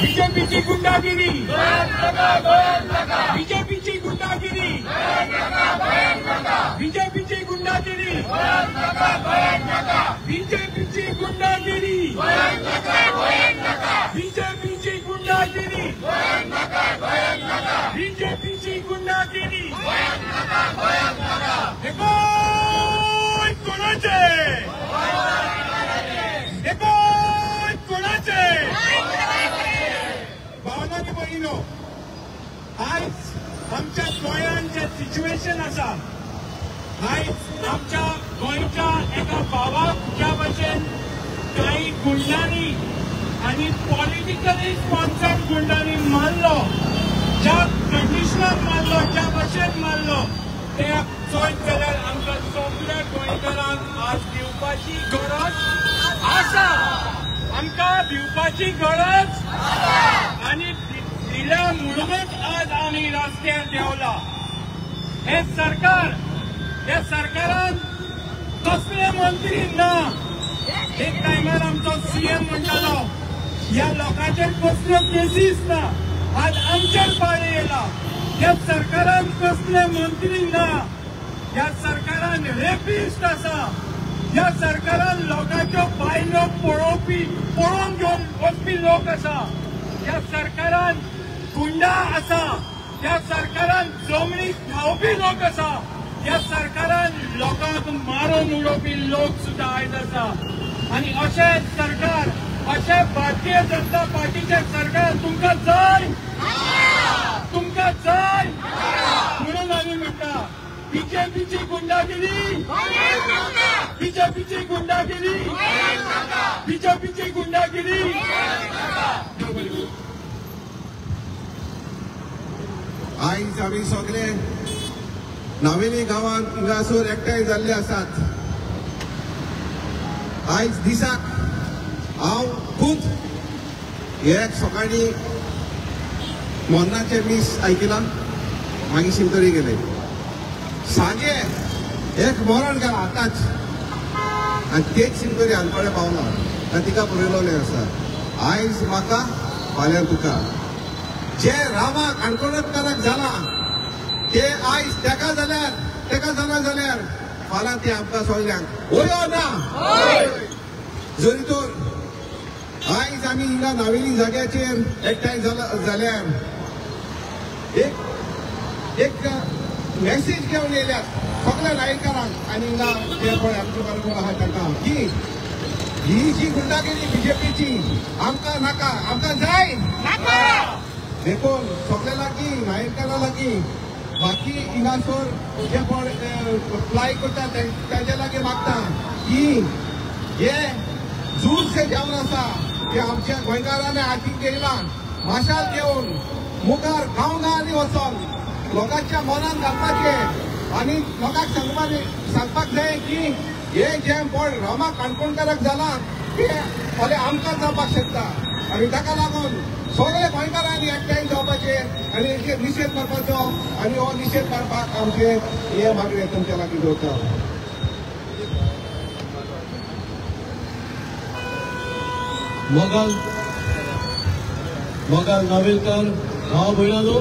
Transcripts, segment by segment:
बीजेपीची गुंडागिरी, बीजेपीची गुंडागिरी, बीजेपीची गुंडागिरी, बीजेपीची गुंडागिरी, बीजेपीची गुंडागिरी, बीजेपीची गुंडागिरी. देखो कोणाचे, देखो कोणाचे. भावनांनी बहिणो, आज आमच्या गोंयांत जे सिच्युएशन आसा, आज आमच्या गोंयच्या एका भावाक ज्या भशेन काही गुंडांनी आनी पॉलिटिकली स्पॉन्सर्ड गुंडांनी मारलो, ज्या कंडिशनाक मारलो, ज्या भशेन मारलो, ते चोयत जाल्यार आमकां सगळ्या गोंयकारांक आज दिवपाची गरज आसा. आमकां दिवपाची गरज आनी दिल्या म्हणूनच आज आमी रस्त्यार देवला. हे सरकार, ह्या सरकारान कसले मंत्री ना. एक टायमार आमचो सीएम म्हणटालो ह्या लोकांचेर कसल्यो केसीस ना, आज आमचेर पाळी येयला. ह्या सरकारान कसले मंत्री ना. ह्या सरकारान रेपिस्ट आसा. ह्या सरकारान लोकांच्यो बायलो पळोवन घेवन वचपी लोक आसा. ह्या सरकारान गुंडा आसा. ह्या सरकारान जमनीक खावपी लोक आसा. ह्या सरकारान लोकांक मारून उडोवपी लोक सुद्धा आयज आसा. आनी अशें सरकार, अशें भारतीय जनता पार्टीचे सरकार तुमकां जाय, तुमकां जाय. म्हणून आमी म्हणटा बीजेपीची गुंडागिरी, बीजेपीची गुंडागिरी, बीजेपीची गुंडागिरी. आयज आमी सगळे नावेली गांवांत हिंगासर एकठांय जाल्ले आसात. आयज दिसाक हांव खूब एक सकाळी मोन्नाचे मीस आयकलां, मागीर शिवतरी गेले. सांजे एक मरण गेला आतांच, आनी तेच शिवतरी हांगकडे पावला आनी तिका बरयलोलें आसा, आयज म्हाका फाल्यां तुका. जे रामाक काणकोणकाराक जाला ते आयज तेका जाला जाल्यार फाल्यां ते आमकां सगळ्यांक वयो ना. जरी तर आयज आमी हिंगा नावेली जाग्याचेर एकठांय जाल्यार एक मेसेज घेवन येयल्यात सगळ्या नायकारांक आनी हिंगा जे पळय आमचे बरोबर आहा ताका की ही जी गुंडागिरी बीजेपीची आमकां नाका, आमकां जाय. देखून सगळ्या लागीं नायकारां लागीं बाकी हिंगासर जे पळय फ्लाय करता तांचे लागीं मागता की हे झूज जे जावन आसा ते आमच्या गोंयकारांनी हातीक घेयला. माशाल घेवन मुखार गांवगांवांनी वचोन लोकांच्या मनान घालपाचे आनी लोकांक सांगपाक जाय की हे जे पळय रामा काणकोणकाराक जाला ते फाल्यां आमकां जावपाक शकता. आनी ताका लागून सगळे गोंयकारांनी एकठांय जावपाचे आनी हेचेर निशेध करपाचो आनी हो निशेध करपाक आमचे हे मागणे तुमच्या लागीं दवरता. मोगाल नावेलकार भाव भयणांनो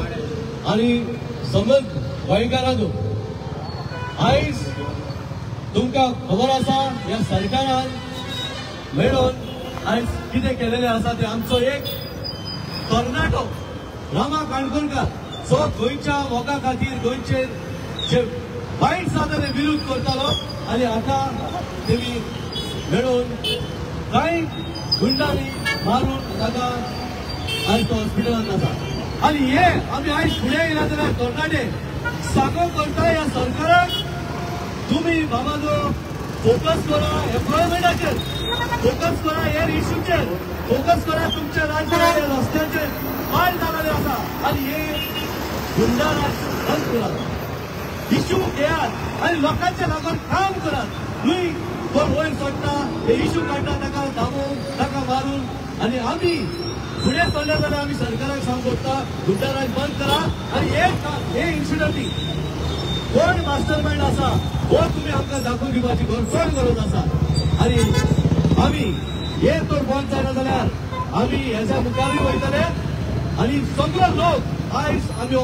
आनी समज गोंयकारांनो, आयज तुमकां खबर आसा ह्या सरकारान मेळून आयज कितें केलेलें आसा ते आमचो एक तरणाटो रामा काणकोणकार जो गोंयच्या मोगा खातीर गोंयचे जे वायट जाता ते विरोध करतालो आनी आतां तेमी मेळून कांय गुंडांनी मारून ताका आयज तो हॉस्पिटलांत आसा. आनी हे आमी आयज फुडें येयला जाल्यार तरणाटे सागो करता ह्या सरकाराक तुमी बाबाजो फोकस करा एम्प्लॉयमेंटाचेर, फोकस करा हेर इश्यूचेर, फोकस करा तुमच्या राज्याचे रस्त्याचेर वाड जालेले आसा आनी हे गुंडा राज बंद करात. इश्यू घेयात आनी लोकांच्या लागून काम करात. न्हय कोण वयर सोडटा हे इश्यू काडटा ताका धामून ताका मारून आनी आमी फुडें चल्ले जाल्यार आमी सरकाराक सांग करता गुंडा राज बंद करा. आनी हे इन्सिडंटी कोण मास्टर माइंड आसा हो तुमी आमकां दाखोवन दिवपाची चड गरज आसा. आनी आमी हे तर बंद जायना जाल्यार आम्ही ह्याच्या मुखारी वयतले आणि सगळे लोक आयज आम्ही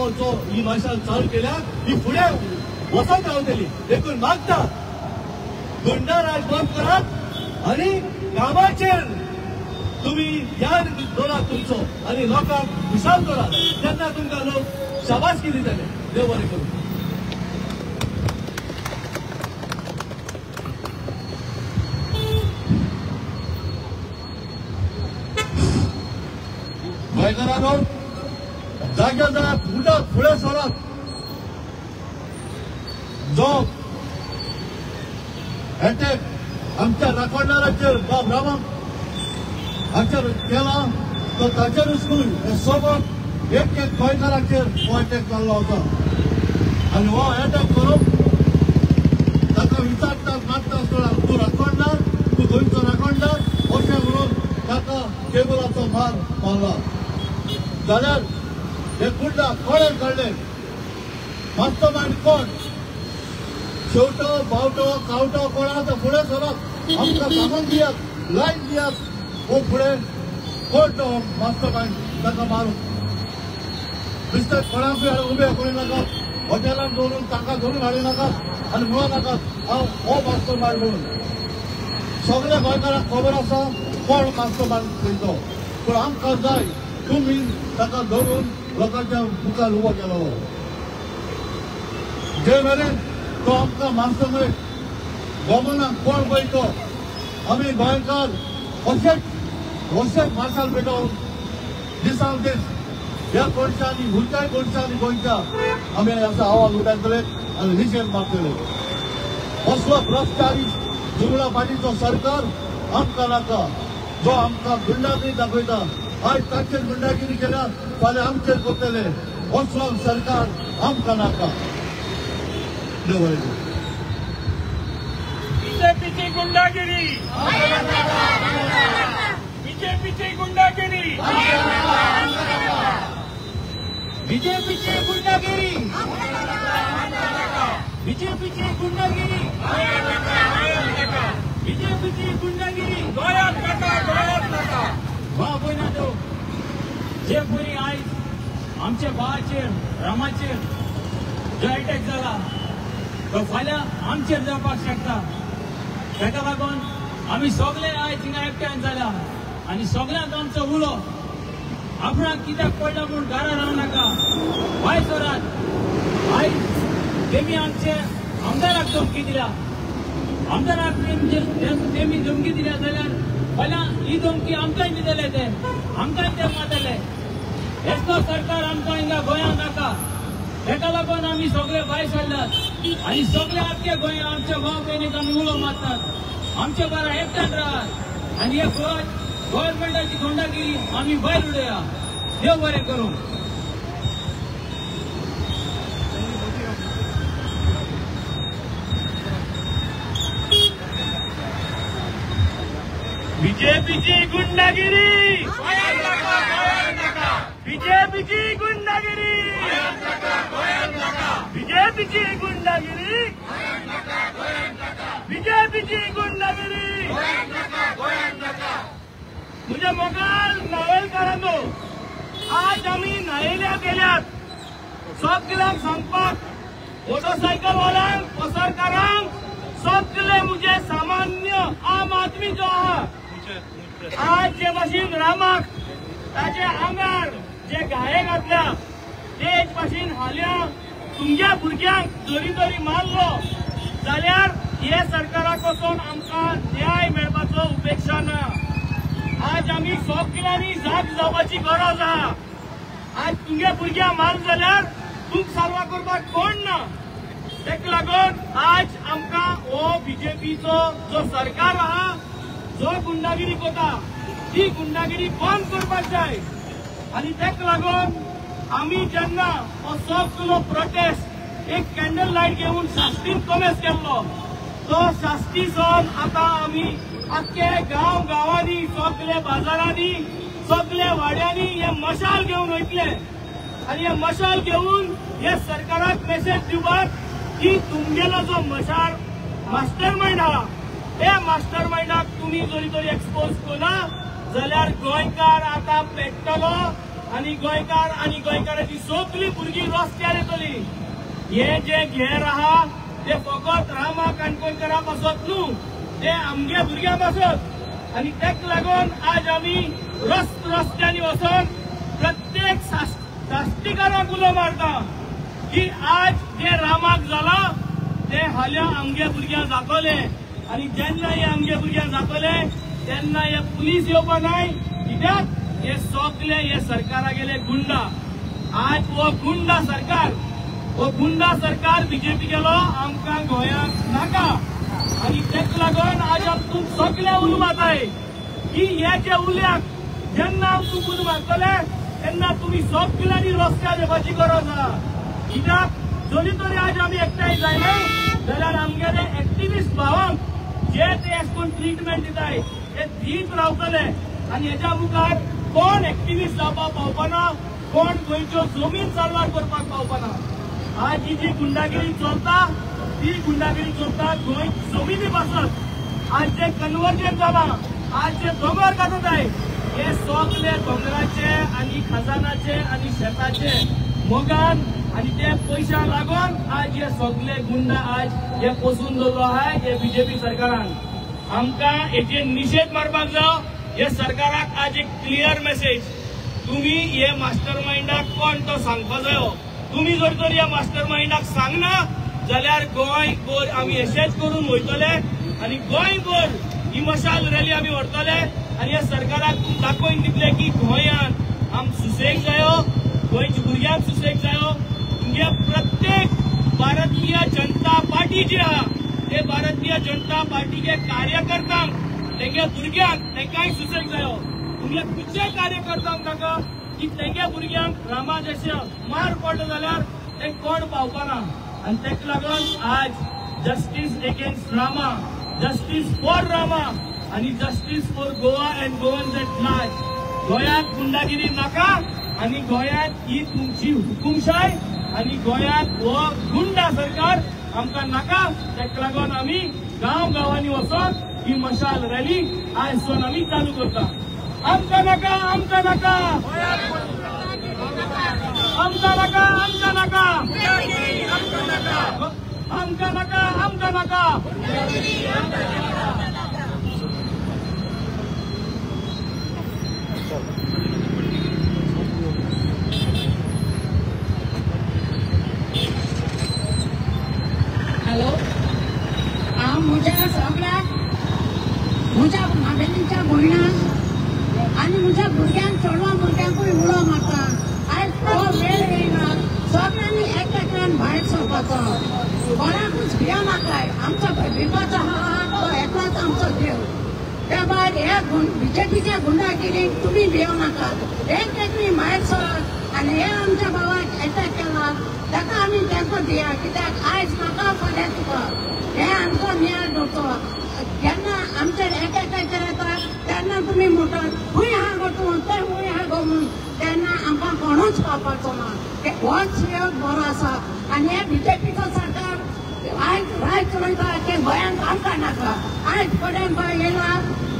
ही मशाल चालू केल्या ही फुडें वचत रावतली देखून मागता गुंडाराज बंद करात आणि कामाचेर तुम्ही ध्यान दवरात तुमचो आणि लोकांक खुशाल करात तेन्ना तुमकां लोक शाबासकी दितले. देव बरें करूं. गोंयकारांनो जाग्या जाग्यार फुडें सरात. जो अटॅक आमच्या राखणदाराचेर बाब रामाक हाचेर केला तो ताचेरूच न्हय सोबत एक गोंयकाराचेर हो अटॅक जाल्लो आसा आनी हो अटॅक करून ताका विचारता मागता आसतना तूं राखणदार तूं गोंयचो राखणदार अशें म्हणून ताका टेबलाचो मार मारला. जाल्यार हे गुंडा कोणें काडले मास्टर मायंड कोण शेवटो बावटो कावटो कोणा तो फुडें सरत आमकां सांगून दियात लायन दियात हो फुडें कोण तो मास्टर मायंड ताका मारूं बिस्तर कोणाकूय उबे करूं नाकात हॉटेलांत दवरून ताका धरून हाडूं नाकात आनी म्हणूं नाकात हांव हो मास्टर मायंड म्हणून. सगळ्या गोंयकारांक खबर आसा कोण मास्टर मायंड खंयचो पूण आमकां जाय तुमी ताका धरून लोकांच्या मुखार उबो केलो जे मेरेन तो आमकां मास्टर मायंड गोमना कोण पळय तो आमी गोंयकार अशेंच मार्शाल पेटोवन दिसान दीस ह्या कोणशांनी खंयच्याय कोणशांनी गोंयच्या आमी असो आवाज उठयतले आनी निशेध मारतले. असलो भ्रश्टाचारी जुगला पाटीचो सरकार आमकां नाका जो आमकां गुंडागिरी दाखयता आयज ताचेर गुंडागिरी केल्या फाल्यां आमचेर करतले असलो सरकार आमकां नाका. देव बरें करूं. बीजेपीची गुंडागिरी बीजेपीची गुंडागिरी बीजेपीची गुंडागिरी बीजेपीची गुंडागिरी बीजेपीची गुंडागिरी गोंयांत नाका गोंयांत नाका. भाव भयणांनो जे परी आयज आमच्या भावाचेर रामाचेर जो अटॅक जाला तो फाल्यां आमचेर जावपाक शकता. ताका लागून आमी सगळे आयज हिंगा एकठांय जाल्या आनी सगळ्यांक आमचो उलो आपणाक कित्याक पडला म्हूण घरा रावं नाका भायर सरात. आयज तेमी आमचे आमदाराक धमकी दिल्या आमदाराक तेमी धमकी दिल्या जाल्यार फाल्यां ही धमकी आमकांय दितले ते आमकांय ते मारतले. हेचो सरकार आमकां हिंगा गोंयांत नाका. ताका लागून आमी सगळे भायर सरल्यात आनी सगळे आख्या गोंया आमच्या भाव भयणीक आमी उलो मारतात आमच्या घरा एकठांय राहात आनी हे गव्हर्नमेंटाची गुंडागिरी आमी भायर उडया. देव बरें करूं. बीजेपीची गुंडागिरी बीजेपीची गुंडागिरी बीजेपीची गुंडागिरी बीजेपीची गुंडागिरी. तुझे मोगाल नावलकारांनो आज आम्ही न्हायल्या गेल्यात सगळ्यांक सांगपाक मोटरसायकलवाल्यांक पसरकारांक सगळे मुझे सामान्य आम आदमी जो आहा आज जे भाशेन रामाक ताचे आंगार जे घाये घातल्या तेच भाशेन हाल्या तुमच्या भुरग्यांक जोरी जोरी मारलो जाल्यार हे सरकाराक वचून आमकां न्याय मेळपाचो उपेक्षा ना. आज आमी सगळ्यांनी जाग जावपाची गरज आहा. आज तुमगे भुरग्यां मार जाल्यार तुमकां सारवा करपाक कोण ना. तेका लागून आज आमकां हो बीजेपीचो जो सरकार आहा जो गुंडागिरी करता ती गुंडागिरी बंद करपाक जाय. आनी तेका लागून आमी जेन्ना हो सगळो प्रोटेस्ट एक कॅन्डल लायट घेवन शास्त्रीन कमेस केल्लो तो शास्त्री सण आतां आमी आख्खे गांव गांवांनी सगळे बाजारांनी सगळे वाड्यांनी हे मशाल घेवन वयतले आनी हे मशाल घेवन हे सरकाराक मेसेज दिवपाक की तुमगेलो जो मशाल मास्टर माइंड आहा हे मास्टर माइंडाक तुम्ही जोरी जोरी एक्सपोज कोना जाल्यार गोंयकार आता पेट्टलो आणि गोंयकार आणि गोंयकाराची सगळी भुरगीं रस्त्यार येतली. हे जे घेर आहा ते फकत रामाक आणि गोंयकाराक आसत न्हू, ते आमगे भुरग्यांक आसत. आणि तेक लागून आज आमी रस्त्यांनी वचून प्रत्येक साश्टीकाराक उलो मारता की आज जे रामाक जाला ते हाल्या आमगे भुरग्यांक जातले. आणि जेन्ना हे आमगे भुरग्यांक जातले तेन्ना हे पुलीस येवपा नाय, कित्याक हे सगळे हे सरकारा गेले गुंडा. आज वो गुंडा सरकार बीजेपी गेलो आमकां गोंयांत नाका. आणि तेक लागून आज तुम सगळे उलो मारताय की हे जे उल्याक जेन्ना तुम उलो मारतले तेन्ना तुमी सगळ्यांनी रस्त्यार येवपाची गरज आहा. कित्याक जरी तरी आज आमी एकठांय जायना जाल्यार आमगेले एक्टिव्हिस्ट भावांक जे ते एसकोन ट्रिटमेंट दिताय ते दीत रावतले. आणि हेच्या मुखार कोण एक्टिव्हिस्ट जावपाक पावपाना, कोण गोंयच्यो जमीन साल्वार करपाक पावपाना. आज ही जी गुंडागिरी चलता ती गुंडागिरी चलता गोंय जमिनी पासत. आज जे कन्वर्जन जाला, आज जे दोंगर काडटाय हे सगळे दोंगराचे आणि खजानाचे आणि शेताचे मोगान आणि ते पैशांक लागून आज हे सगळे गुंडा आज हे पोसून दवरलो आहाय हे बीजेपी सरकारान. आमकां हेचेर निशेध मारपाक जाय. हे सरकाराक आज एक क्लियर मेसेज, तुम्ही हे मास्टर माइंडाक कोण तो सांगपा जायो. तुम्ही जर तर या मास्टर माइंडाक सांगना जाल्यार गोंयभर आमी अशेंच करून वयतले आणि गोंयभर ही मशाल रॅली आमी व्हरतले. आणि ह्या सरकाराक दाखोवन दितले की गोंयांत आम सुसेग जायो, गोंयच्या भुरग्यांक सुसेग जायो. तुमगे प्रत्येक भारतीय जनता पार्टी जी आहा ते भारतीय जनता पार्टीचे कार्यकर्त्यांक तेंगे भुरग्यांक तेंकाय सुसेग जायो. तुमगे खंयच्याय कार्यकर्त्यांक नाका की तेंगे भुरग्यांक रामा जशें मार पडलो जाल्यार ते कोण पावपाना. आणि तेक लागून आज justice against Rama, justice for Rama आणि justice for Goa and Goans at large. गोंयांत गुंडागिरी नाका आणि गोंयांत ही तुमची हुकुमशाय आणि गोंयांत हो गुंडा सरकार आमकां नाका. तेक लागून आमी गांवांनी वचून ही मशाल रॅली आयसून आमी चालू करता. आमकां नाका, आमकां नाका, आमकां नाका, आमकां नाका, आमकां नाका, आमकां नाका. हॅलो, हांव म्हज्या सगळ्याक म्हज्या मावेलीच्या भयणांक आनी म्हज्या भुरग्यांक चेडवां भुरग्यांकूय उलो मारता. आयज तो वेळ येयना, सगळ्यांनी एकट्यान भायर सरपाचो. कोणाकूच भियो नाकाय. आमचो भिवपाचो आहा तो एकलोच आमचो देव. त्या भायर हे बीजेपीच्या गुंडागिरीक तुमी भियो नाकात. एक भायर सर आनी हे आमच्या भावाक अटॅक केला ताका आमी तेंको दिया. कित्याक आयज म्हाका फाल्यां तुका हे आमचो न्याय दवरचो. जेन्ना आमचेर अटॅक येता तेन्ना तुमी म्हणटात खूंय हा गो तूं ते खूंय हा गो म्हूण, तेन्ना आमकां कोणूच पावपाचो ना. होच योग बरो आसा. आनी हे बीजेपीचो सरकार आयज राय चलयता ते गोंयांत आमकां नाका. आयज फुडें गोंय येयला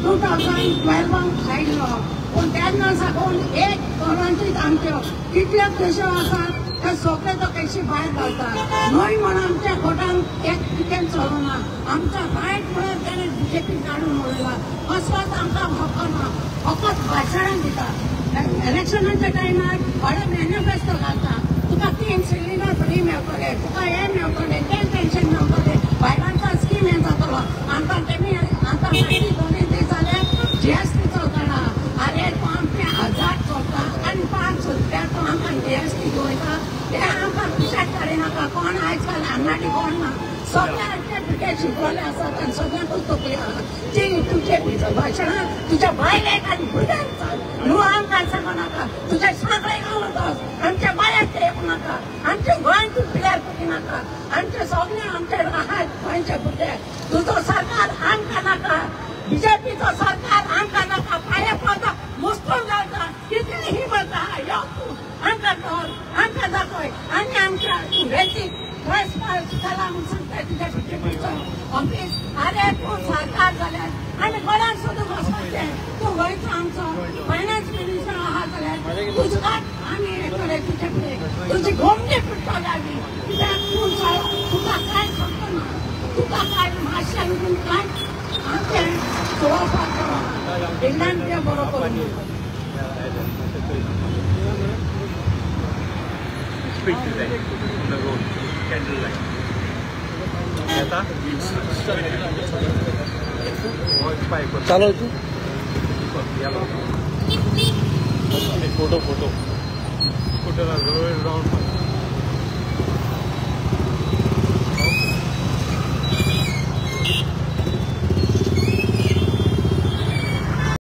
2012 आयिल्लो, पूण तेन्ना साकून एक करोनाचीच आमच्यो कितल्यो केसो आसात ते सगळे तो केशी भायर घालता. न्हय म्हण आमच्या कोटांत एक टिकेन चलोना. आमचा रायट म्हणून ताणें बीजेपी काडून उडयला. कसलोच आमकां हक्क ना, फकत भाशणां दिता. इलेक्शनाच्या टायमार थोडे मॅनिफेस्टो घालता. तुका 3 सिलिंडर फ्री मेळटले, तुका हे मेळटले, तें पेन्शन मेळटले, बायलांचो स्कीम हें जातलो. आमकां तेमी आतां माहिती 2 दीस जाले GST चलतना. आरे तूं आमचे 1000 चलता आनी 5 रुपया तूं आमकां GST वयता. ते आमकां पिशाट काडिनाका. कोण आयज काल आंगाडी कोण ना. सगळ्यांचे पिके शिकवले आसात आनी सगळ्यांकूच तकली आहा. ती तुजे भाशणां तुज्या बायलेक आनी भुरग्यांक सांग. न्हू आमकां सांगू नाका. तुजे सगळेक आवडटात. आमच्या बायलांक येवंक नाका. आमचे गोंय तूं पिल्यार पुटी नाका. आमचे सगळे आमचे आहात गोंयचे भुरगे. तुजो सरकार आमकां नाका. बीजेपीचो सरकार आमकां नाका. पांया पडटा मुस्तूर घालता. कितली हिंमत आहा यो तूं आमकां धर, आमकां दाखय. आनी आमच्या रेतीक ट्रेसपास केला म्हूण सांगता तुज्या बीजेपीचो ऑफीस. आरे तूं सरकार जाल्यार आमी गोंयांत सोदूंक वचपाचें. तूं गोयचं आमचं फायनान्स मिनिस्टर आहात जाल्यार तुजकाच आमी हे कडेन तुजे कडेन तुजी घोमटी पिट्टो जाली कित्याक तुका कांय करतना तुका कांय मातशें उठून कांय आमचें चोवपाक कळना एकदां तें बरो करून Speak to them on the road, candlelight. चालू Photo. Put it around.